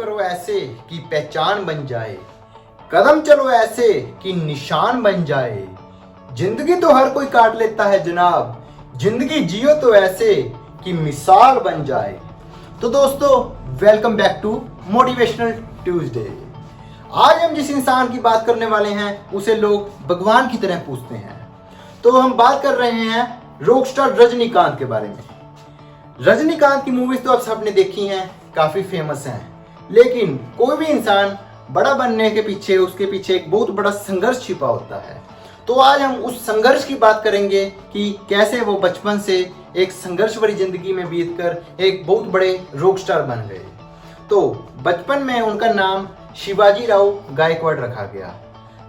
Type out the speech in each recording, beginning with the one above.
करो ऐसे कि पहचान बन जाए, कदम चलो ऐसे कि निशान बन जाए। जिंदगी तो हर कोई काट लेता है जनाब, जिंदगी जियो तो ऐसे कि मिसाल बन जाए। तो दोस्तों, welcome back to motivational Tuesday. आज हम जिस इंसान की बात करने वाले हैं उसे लोग भगवान की तरह पूछते हैं। तो हम बात कर रहे हैं रॉकस्टार रजनीकांत के बारे में। रजनीकांत की मूवीज तो आप सबने देखी हैं, काफी फेमस हैं, लेकिन कोई भी इंसान बड़ा बनने के पीछे उसके पीछे एक बहुत बड़ा संघर्ष छिपा होता है। तो आज हम उस संघर्ष की बात करेंगे कि कैसे वो बचपन से एक संघर्ष भरी जिंदगी में बीतकर एक बहुत बड़े रॉकस्टार बन गए। तो बचपन में उनका नाम शिवाजी राव गायकवाड़ रखा गया।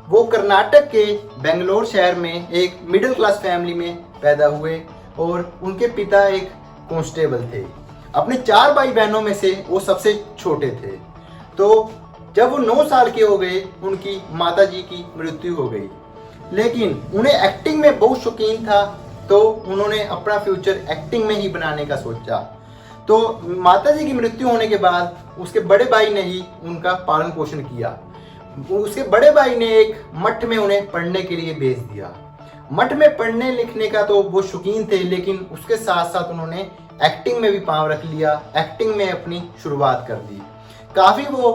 वो कर्नाटक के बेंगलोर शहर में एक मिडिल क्लास फैमिली में पैदा हुए और उनके पिता एक कांस्टेबल थे। अपने 4 भाई बहनों में से वो सबसे छोटे थे। तो जब वो 9 साल के हो गए, उनकी माताजी की मृत्यु हो गई। लेकिन उन्हें एक्टिंग में बहुत शौकीन था, तो उन्होंने अपना फ्यूचर एक्टिंग में ही बनाने का सोचा। तो माताजी की मृत्यु होने के बाद उसके बड़े भाई ने ही उनका पालन पोषण किया। उसके बड़े भाई ने एक मठ में उन्हें पढ़ने के लिए भेज दिया। मठ में पढ़ने लिखने का तो वो शौकीन थे, लेकिन उसके साथ साथ उन्होंने एक्टिंग में भी पांव रख लिया, एक्टिंग में अपनी शुरुआत कर दी। काफ़ी वो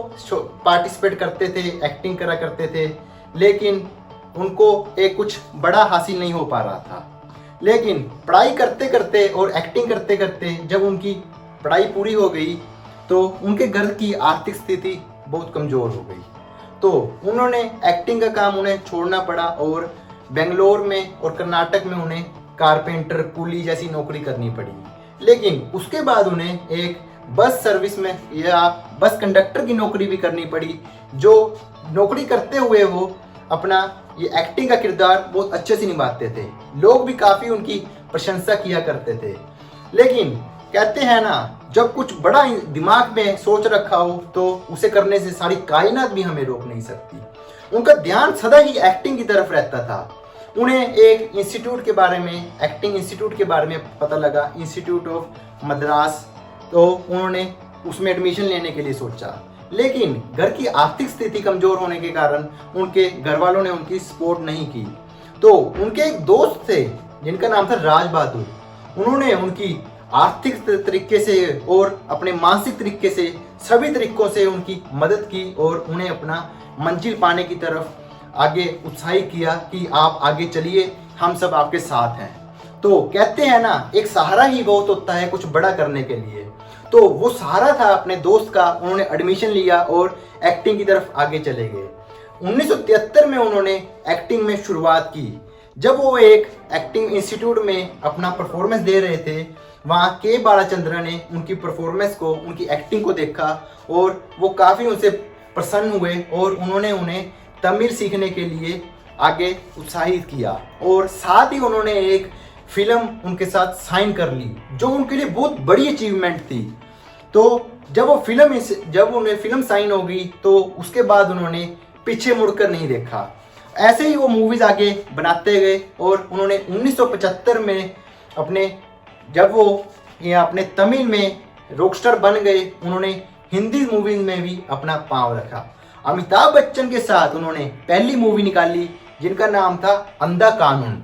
पार्टिसिपेट करते थे, एक्टिंग करा करते थे, लेकिन उनको एक कुछ बड़ा हासिल नहीं हो पा रहा था। लेकिन पढ़ाई करते करते और एक्टिंग करते करते जब उनकी पढ़ाई पूरी हो गई तो उनके घर की आर्थिक स्थिति बहुत कमज़ोर हो गई। तो उन्होंने एक्टिंग का काम उन्हें छोड़ना पड़ा और बेंगलोर में और कर्नाटक में उन्हें कारपेंटर, कुली जैसी नौकरी करनी पड़ी। लेकिन उसके बाद उन्हें एक बस सर्विस में या बस कंडक्टर की नौकरी भी करनी पड़ी, जो नौकरी करते हुए वो अपना ये एक्टिंग का किरदार बहुत अच्छे से निभाते थे। लोग भी काफ़ी उनकी प्रशंसा किया करते थे। लेकिन कहते हैं ना, जब कुछ बड़ा दिमाग में सोच रखा हो तो उसे करने से सारी कायनात भी हमें रोक नहीं सकती। उनका ध्यान सदा ही एक्टिंग की तरफ रहता था। उन्हें एक इंस्टीट्यूट के बारे में, एक्टिंग इंस्टीट्यूट के बारे में पता लगा, इंस्टीट्यूट ऑफ मद्रास। तो उन्होंने उसमें एडमिशन लेने के लिए सोचा, लेकिन घर की आर्थिक स्थिति कमजोर होने के कारण उनके घर वालों ने उनकी सपोर्ट नहीं की। तो उनके एक दोस्त थे जिनका नाम था राज बहादुर। उन्होंने उनकी आर्थिक तरीके से और अपने मानसिक तरीके से, सभी तरीकों से उनकी मदद की और उन्हें अपना मंजिल पाने की तरफ आगे उत्साहित किया कि आप आगे चलिए, हम सब आपके साथ हैं। तो कहते हैं ना, एक सहारा ही बहुत होता है कुछ बड़ा करने के लिए। तो वो सहारा था अपने दोस्त का। उन्होंने एडमिशन लिया और एक्टिंग की तरफ आगे चले गए। 1973 में उन्होंने एक्टिंग में शुरुआत की। जब वो एक एक्टिंग इंस्टीट्यूट में अपना परफॉर्मेंस दे रहे थे, वहाँ के बालाचंद्रन ने उनकी परफॉर्मेंस को, उनकी एक्टिंग को देखा और वो काफ़ी उनसे प्रसन्न हुए और उन्होंने उन्हें तमिल सीखने के लिए आगे उत्साहित किया। और साथ ही उन्होंने एक फिल्म उनके साथ साइन कर ली, जो उनके लिए बहुत बड़ी अचीवमेंट थी। तो जब उन्हें फिल्म साइन हो गई तो उसके बाद उन्होंने पीछे मुड़कर नहीं देखा। ऐसे ही वो मूवीज आगे बनाते गए और उन्होंने 1975 में जब वो अपने तमिल में रॉकस्टार बन गए, उन्होंने हिंदी मूवीज में भी अपना पांव रखा। अमिताभ बच्चन के साथ उन्होंने पहली मूवी निकाली जिनका नाम था अंधा कानून।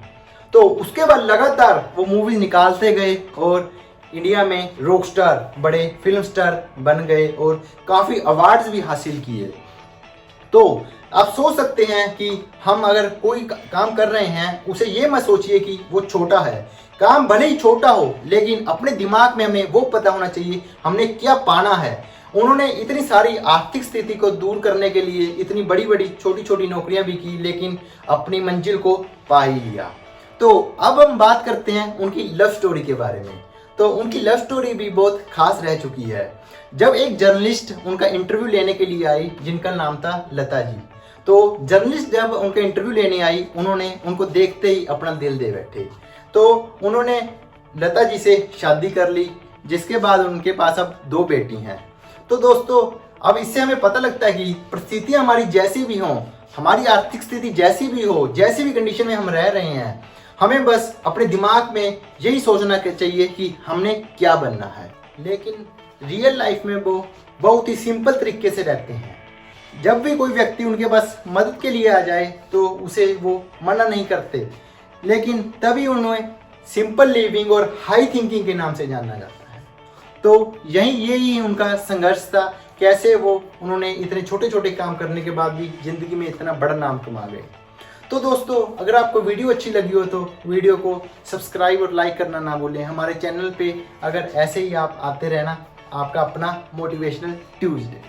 तो उसके बाद लगातार वो मूवीज निकालते गए और इंडिया में रॉकस्टार, बड़े फिल्म स्टार बन गए और काफ़ी अवार्ड्स भी हासिल किए। तो आप सोच सकते हैं कि हम अगर कोई काम कर रहे हैं, उसे ये मत सोचिए कि वो छोटा है। काम भले ही छोटा हो, लेकिन अपने दिमाग में हमें वो पता होना चाहिए हमने क्या पाना है। उन्होंने इतनी सारी आर्थिक स्थिति को दूर करने के लिए इतनी बड़ी बड़ी छोटी छोटी नौकरियां भी की, लेकिन अपनी मंजिल को पा ही लिया। तो अब हम बात करते हैं उनकी लव स्टोरी के बारे में। तो उनकी लव स्टोरी भी बहुत खास रह चुकी है। जब एक जर्नलिस्ट उनका इंटरव्यू लेने के लिए आई जिनका नाम था लता जी, तो जर्नलिस्ट जब उनका इंटरव्यू लेने आई, उन्होंने उनको देखते ही अपना दिल दे बैठे। तो उन्होंने लता जी से शादी कर ली, जिसके बाद उनके पास अब 2 बेटी हैं। तो दोस्तों, अब इससे हमें पता लगता है कि परिस्थितियाँ हमारी जैसी भी हों, हमारी आर्थिक स्थिति जैसी भी हो, जैसी भी कंडीशन में हम रह रहे हैं, हमें बस अपने दिमाग में यही सोचना चाहिए कि हमने क्या बनना है। लेकिन रियल लाइफ में वो बहुत ही सिंपल तरीके से रहते हैं। जब भी कोई व्यक्ति उनके पास मदद के लिए आ जाए तो उसे वो मना नहीं करते, लेकिन तभी उन्हें सिंपल लिविंग और हाई थिंकिंग के नाम से जाना जाता है। तो यही उनका संघर्ष था, कैसे उन्होंने इतने छोटे छोटे काम करने के बाद भी जिंदगी में इतना बड़ा नाम कमा गए। तो दोस्तों, अगर आपको वीडियो अच्छी लगी हो तो वीडियो को सब्सक्राइब और लाइक करना ना भूलें। हमारे चैनल पे अगर ऐसे ही आप आते रहना, आपका अपना मोटिवेशनल ट्यूजडे।